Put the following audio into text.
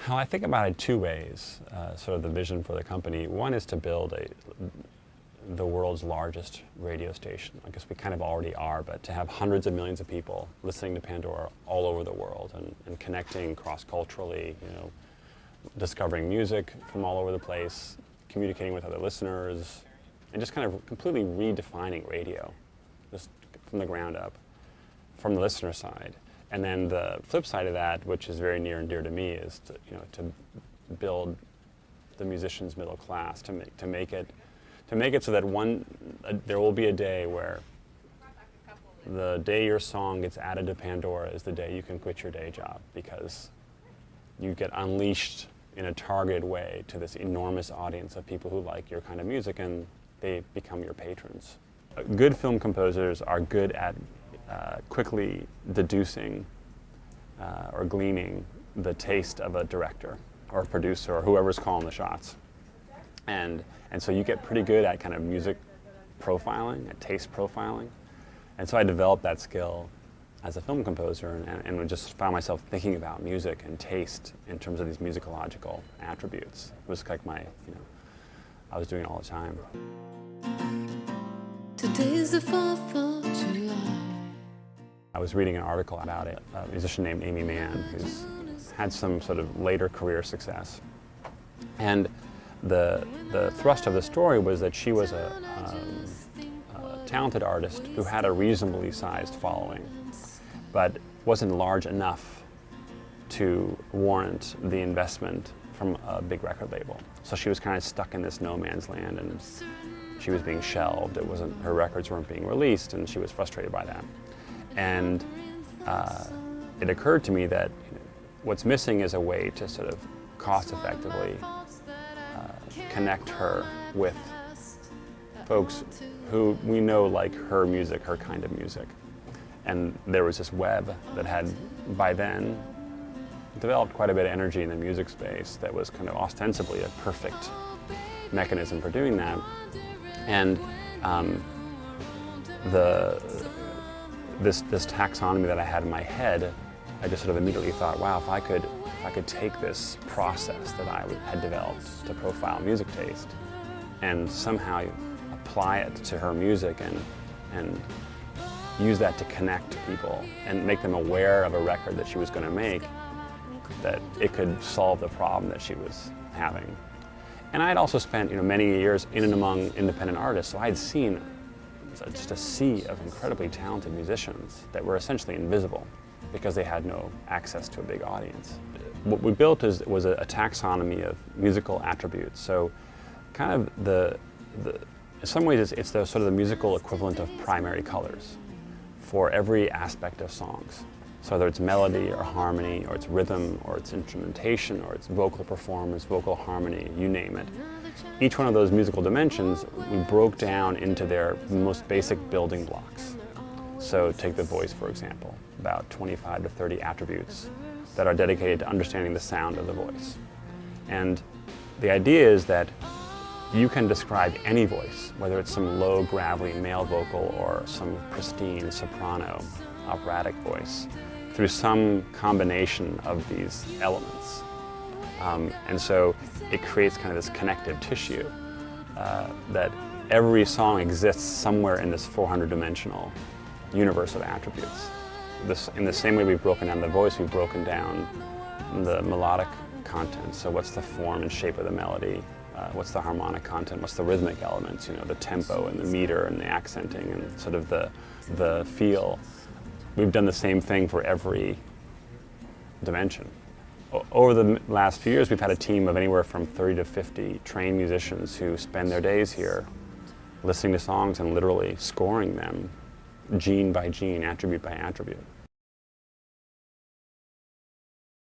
Well, I think about it two ways, sort of the vision for the company. One is to build the world's largest radio station. I guess we kind of already are, but to have hundreds of millions of people listening to Pandora all over the world and connecting cross-culturally, discovering music from all over the place, communicating with other listeners, and just kind of completely redefining radio, just from the ground up, from the listener side. And then the flip side of that, which is very near and dear to me, is to build the musician's middle class, to make it so that there will be a day where the day your song gets added to Pandora is the day you can quit your day job, because you get unleashed in a targeted way to this enormous audience of people who like your kind of music, and they become your patrons. Good film composers are good at quickly deducing or gleaning the taste of a director or a producer or whoever's calling the shots. And so you get pretty good at kind of music profiling, at taste profiling. And so I developed that skill as a film composer and just found myself thinking about music and taste in terms of these musicological attributes. It was like I was doing it all the time. Today's the 4th of July. I was reading an article about a musician named Amy Mann who's had some sort of later career success. And the thrust of the story was that she was a talented artist who had a reasonably sized following, but wasn't large enough to warrant the investment from a big record label. So she was kind of stuck in this no man's land, and she was being shelved. Her records weren't being released, and she was frustrated by that. And it occurred to me that what's missing is a way to sort of cost-effectively connect her with folks who we know like her music, her kind of music. And there was this web that had, by then, developed quite a bit of energy in the music space that was kind of ostensibly a perfect mechanism for doing that. And this taxonomy that I had in my head, I just sort of immediately thought, wow, if I could take this process that I had developed to profile music taste and somehow apply it to her music and use that to connect people and make them aware of a record that she was going to make, that it could solve the problem that she was having. And I had also spent many years in and among independent artists, so I had seen just a sea of incredibly talented musicians that were essentially invisible because they had no access to a big audience. What we built was a taxonomy of musical attributes. So kind of in some ways it's the sort of the musical equivalent of primary colors for every aspect of songs. So whether it's melody or harmony or it's rhythm or it's instrumentation or it's vocal performance, vocal harmony, you name it. Each one of those musical dimensions we broke down into their most basic building blocks. So take the voice, for example, about 25 to 30 attributes that are dedicated to understanding the sound of the voice. And the idea is that you can describe any voice, whether it's some low, gravelly male vocal or some pristine soprano, operatic voice, through some combination of these elements. And so it creates kind of this connective tissue that every song exists somewhere in this 400-dimensional universe of attributes. In the same way we've broken down the voice, we've broken down the melodic content. So what's the form and shape of the melody? What's the harmonic content? What's the rhythmic elements? The tempo and the meter and the accenting and sort of the feel. We've done the same thing for every dimension. Over the last few years, we've had a team of anywhere from 30 to 50 trained musicians who spend their days here listening to songs and literally scoring them gene by gene, attribute by attribute.